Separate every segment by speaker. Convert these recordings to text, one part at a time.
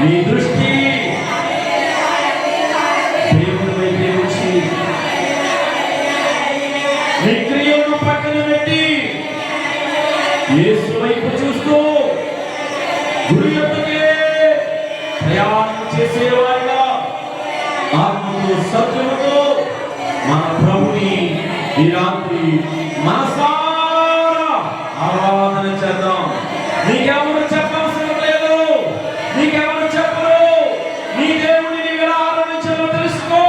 Speaker 1: నీ దృష్టి దేవుని వైపే ఉంచి నీ క్రియలను పక్కన పెట్టి యేసు వైపు చూస్తూ గురి యొక్కకే ప్రయాణం చేసేవారిగా ఆత్మతో సత్యముతో మన ప్రభుని ఈ రాత్రి మనసారా ఆరాధన చేద్దాం. నీకెవరు చెప్పవలసిన లేదు, నీకెవరు చెప్పరు. నీ దేవుని నీవు ఎలా ఆరాధించాలో తెలుసుకో.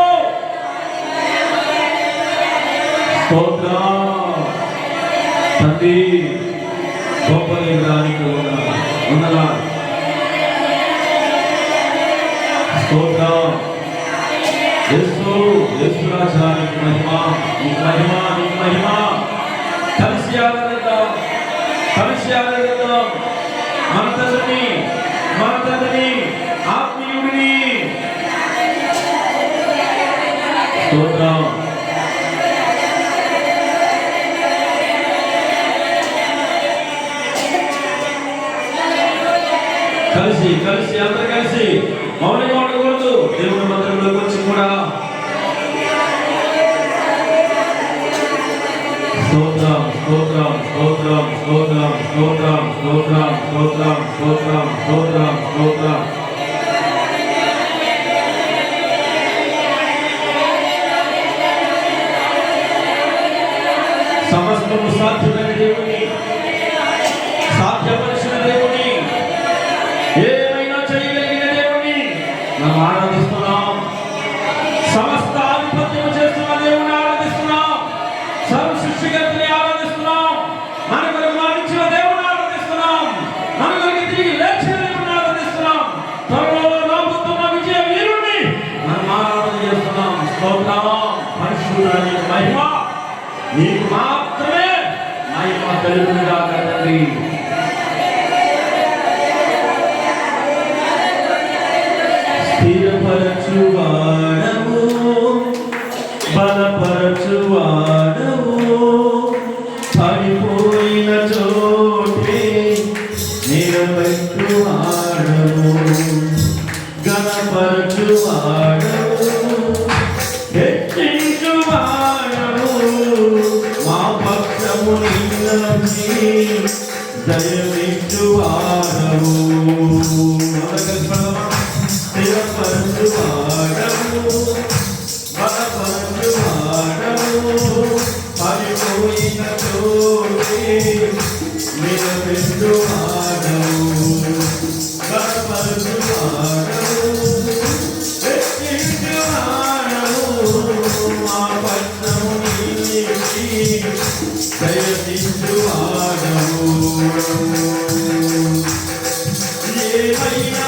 Speaker 1: స్తోత్రం తండ్రి, గొప్ప విగ్రహానికి ఉన్నలా స్తోత్రం. యేసు రాజానికి మహిమ, నీకు మహిమ, నీకు మహిమ. కలిసి ఆరాధిద్దాం, కలిసి ఆరాధిద్దాం. మన తండ్రిని ఆత్మీయుడిని. స్తోత్రం. కలిసి అందరూ కలిసి మౌనంగా ఉండకూడదు. దేవుని మందిరంలోకి వచ్చి కూడా స్తోత్రం స్తోత్రం స్తోత్రం స్తోత్రం స్తోత్రం స్తోత్రం స్తోత్రం స్తోత్రం స్తోత్రం స్తోత్రం. సమస్తము సాధ్యమైన దేవుని, సాధ్యపరిచిన దేవుని, ఏమైనా చేయగలిగిన దేవుని మనం ఆరాధిస్తున్నాం. సమస్త ఆధిపత్యం చేస్తున్న దేవుని ఆరాధిస్తున్నాం. సర్వ సృష్టికర్తని ఆరాధిస్తున్నాం. మనకు మరణించిన దేవుని ఆరాధిస్తున్నాం. మనకు తిరిగి లేచిన దేవుని ఆరాధిస్తున్నాం. త్వరలో రాబోతున్న విజయ వీరుణ్ణి మనం ఆరాధన చేస్తున్నాం. స్తోత్రం. పరిశుద్ధుని మహిమ నీకు మాత్రమే మహిమ కలుగునుగాక తండ్రి. స్థిరపరచువాడవు, బలపరచువాడవు, పడిపోయిన చోటే నిలబెట్టువాడవు, గణపరచువాడవు, హెచ్చించువాడవు, మా పక్షము నిలచి దయమిచ్చువాడవు. స్థిరపరచువాడవు, బలపరచువాడవు, పడిపోయిన చోటే నిలబెట్టువాడవు, బలపరచువాడవు, హెచ్చించువాడవు, మా పక్షము నిలిచి దయమిచ్చువాడవు. ఏమైనా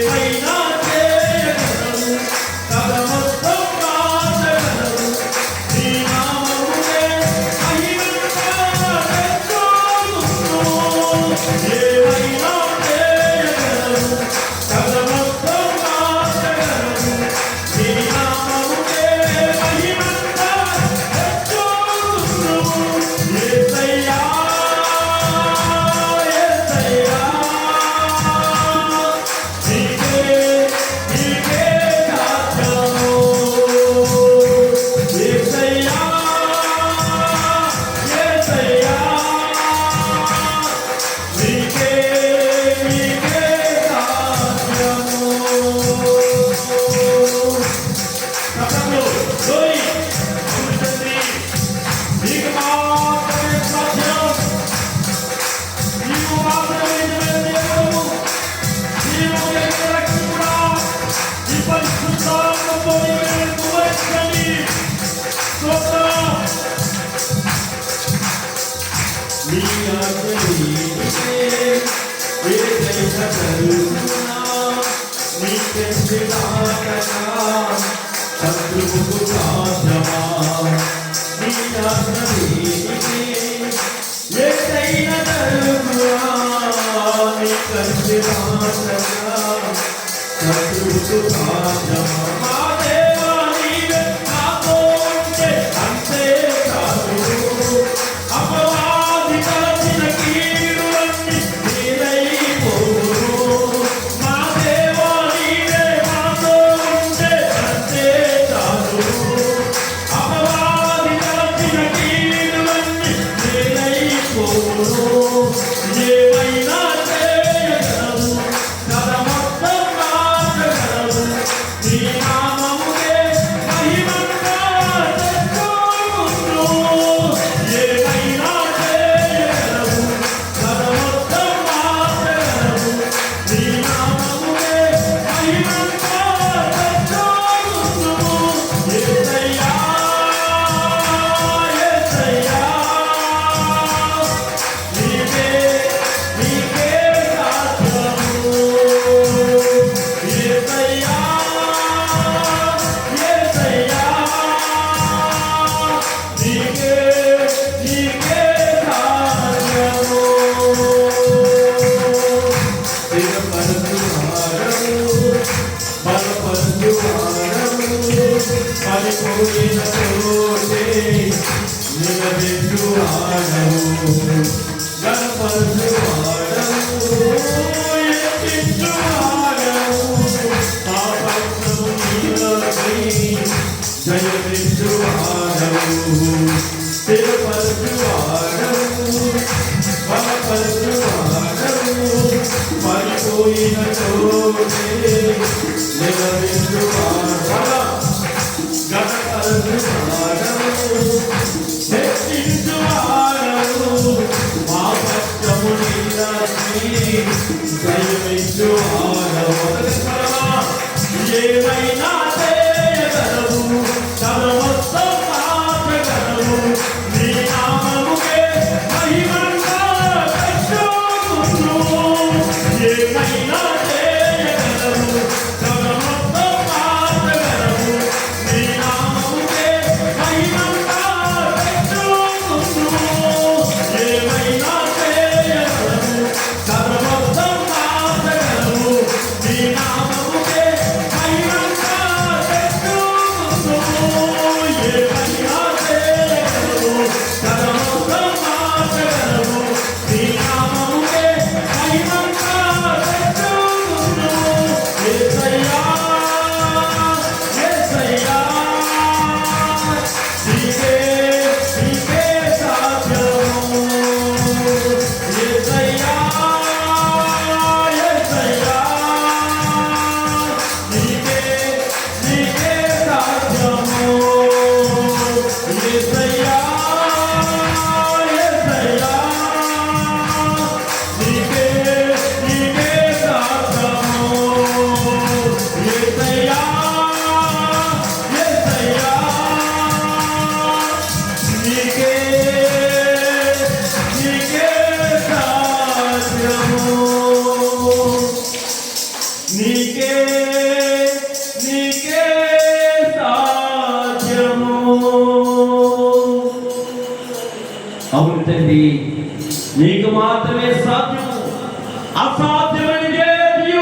Speaker 2: Hey,
Speaker 1: నీ ఆజ్ఞ ఏదైనా కలుగునా నీకెందు నాటకా శత్రువుకు సాధ్యమా నీ ఆజ్ఞ ఏదైనా కలుగునా నీకెందు నాటకా శత్రువుకు సాధ్యమా మా దేవా నీవే నాతో ఉంటే అంతే చాలు అపవాది తలచిన కీడులన్నీ నీలైపోవును మా దేవా నీవే నాతో ఉంటే అంతే చాలు అపవాది తలచిన కీడులన్నీ నీలైపోవును ఏమైనా చేయగలవు కథ మొత్తం మార్చగలవు నీ నామముకే మహిమంగా తెచ్చుకుందును ఏమైనా చేయగలవు కథ మొత్తం మార్చగలవు నీ నామముకే మహిమంగా తెచ్చుకుందును యేసయ్యా యేసయ్యా నీకే నీకే సాధ్యము యేసయ్యా యేసయ్యా నీకే నీకే సాధ్యము బలపరుచువాడవు పడిపోయిన చోటే నిలబెట్టువాడవు గణపరుచువాడవు ఎత్తించువాడవు పాపము నీలపై జయమిచ్చువాడవు స్థిరపరుచువాడవు బలపరుచువాడవు పడిపోయిన చోటే నిలబెట్టువాడవు గణపరుచువాడవు హెచ్చించువాడవు మా పక్షము నీలపై జయమిచ్చువాడవు ఏమైనా చేయగలవు తన మొత్తం మార్చగలవు నీ నామముకే మహిమంగా తెచ్చుకుందును ఏమైనా చేయగలవు తన మొత్తం మార్చగలవు నీ నామముకే మహిమంగా తెచ్చుకుందును ఏమైనా చేయగలవు తన మొత్తం మార్చగలవు నీ నామముకే మహిమంగా తెచ్చుకుందును ఏమైనా చేయగలవు తన మొత్తం మార్చగలవు నీ నామముకే మహిమంగా తెచ్చుకుందును యేసయ్యా యేసయ్యా నీకే నీకే సాధ్యము యేసయ్యా యేసయ్యా నీకే నీకే సాధ్యము యేసయ్యా యేసయ్యా నీకే నీకే సాధ్యము యేసయ్యా యేసయ్యా నీకే నీకే సాధ్యము నీకే నీకే సాధ్యము అవును తండ్రి నీకు మాత్రమే సాధ్యము అసాధ్యమైనది ఏది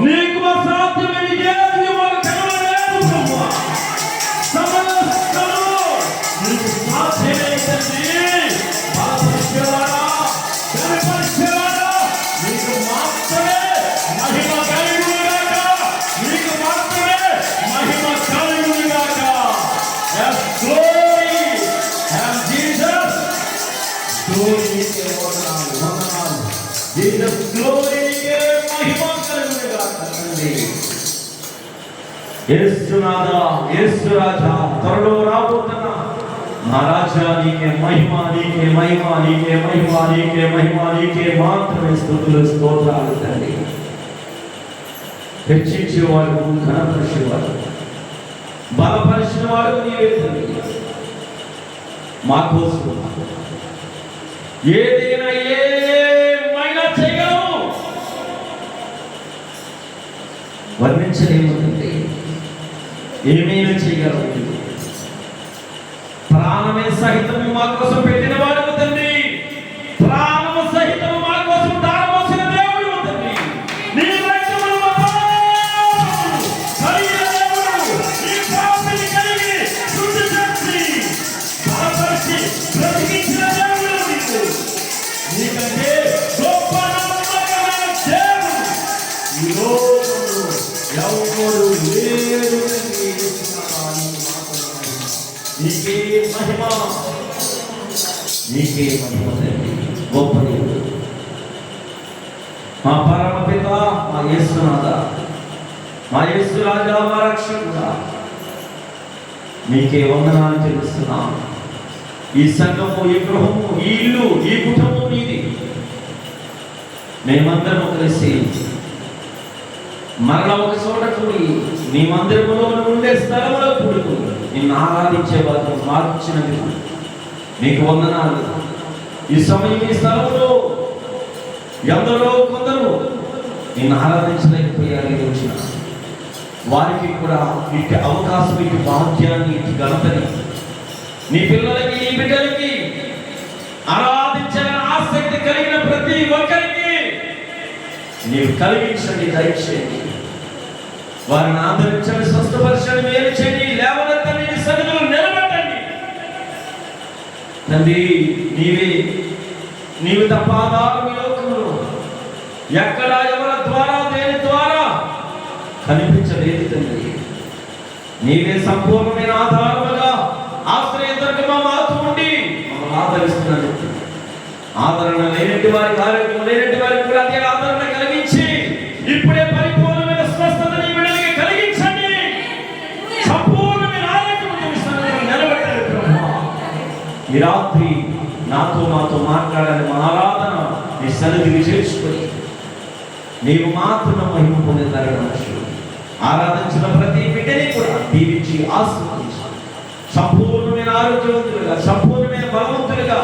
Speaker 1: నీకు అసాధ్యమైనది ఏది మాకు కనబడలేదు ప్రభువా సమస్తము నీకు సాధ్యమే తండ్రి బలపరిచేవాడా కనపరిచేవాడా నీకు మాత్రమే మహిమ కలుగునుగాక నీకు మాత్రమే మహిమ కలుగునుగాక yes glory and Jesus glory నీకే వందనాలు వందనాలు Jesus glory నీకే మహిమ కలుగునుగాక తండ్రి యేసునాథా యేసు రాజా త్వరలో రాబోతున్నా నా రాజా నీకే మహిమ నీకే మహిమ నీకే మహిమ నీకే మహిమ నీకే మాత్రమే స్తుతులు స్తోత్రాలు తండ్రి హెచ్చించేవాడు ఘనపరిచేవాడు బలపరిచిన వాడు నీవే తండ్రి మా కోసం ఏదైనా ఏమైనా చేయగలవు, వర్ణించలేముందండి. ఏమైనా చేయగలవు. ప్రాణమే సహితము మా కోసం పెట్టిన వాడు తండ్రి, ప్రాణము సహితము మా కోసం దారమోసిన దేవుడు తండ్రి. నీ రక్తమును నీ పాపని కలిగి శుద్ధి చేసి బలపరిచి బ్రతికించిన దేవుడు నీకు. నీకంటే గొప్ప నమ్మకమైన దేవుడు ఈ లోకంలో ఎవరు లేరు. నీకే మహిమ, నీకే మహిమ తండ్రి. గొప్ప దేవుడు మా పరమపిత, మా యేసునాథ, మా యేసు రాజా, మా రక్షకుడా, నీకే వందనాలు చెల్లిస్తున్నాం. ఈ సంఘము, ఈ గృహము, ఈ ఇల్లు, ఈ కుటుంబం నీది. మేమందరము కలిసి మరలా ఒక చోట కూడి నీ మందిరములో ఉండే స్థలములో కూడుకుని నిన్ను ఆరాధించే వారు మార్చినందుకు నీకు వందనాలు. ఈ సమయం ఈ స్థలంలో ఎందరో కొందరు నిన్ను ఆరాధించలేకపోయారు. ఈ రోజున వారికి కూడా ఇటు అవకాశం, ఇటు భాగ్యాన్ని, ఇటు ఘనతని నీ పిల్లలకి, నీ బిడ్డలకి ఆరాధించాలని ఆసక్తి కలిగిన ప్రతి ఒక్కరికి నీవు కలిగించండి, దయచేయండి. వారిని ఆదరించండి, స్వస్థపరచండి, మేలు చేయండి, లేవనెత్తండి, నీ సన్నిధిలో నిలబెట్టండి తండ్రి. నీవు తప్ప ఆధారం ఈ లోకంలో ఎక్కడ ఎవరి ద్వారా, దేని ద్వారా కనిపించలేదు తండ్రి. నీవే సంపూర్ణమైన ఆధారముగా ఆశ్రయదుర్గమా మాతో ఉండి మమ్మల్ని ఆదరిస్తున్నాడు. ఆదరణ లేనటి వారికి, ఆరోగ్యం లేనటి వారికి కూడా అదే ఆదరణ కలిగించి ఇప్పుడే పరిపూర్ణమైన స్వస్థత నీ బిడ్డలకి కలిగించండి. సంపూర్ణమైన ఆరోగ్యం నిలబెట్టాలి బ్రహ్మ. ఈ రాత్రి మాతో మాట్లాడాలి. మా ఆరాధన నీ సన్నిధికి చేర్చుకొని నీవు మాత్రం మహిమ పొందుతారు. ఆరాధించిన ప్రతి బిడ్డని కూడా దీవించి ఆశీర్వదించాలి. సంపూర్ణమైన ఆరోగ్యవంతులుగా, సంపూర్ణమైన బలవంతులుగా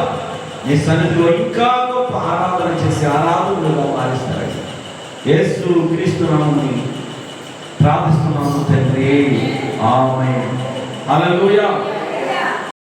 Speaker 1: నీ సన్నిధిలో ఇంకా గొప్ప ఆరాధన చేసి ఆరాధనలుగా మారిస్తారు. యేసు క్రీస్తు నామమున ప్రార్థిస్తున్నాము తండ్రి. ఆమేన్. హల్లెలూయా.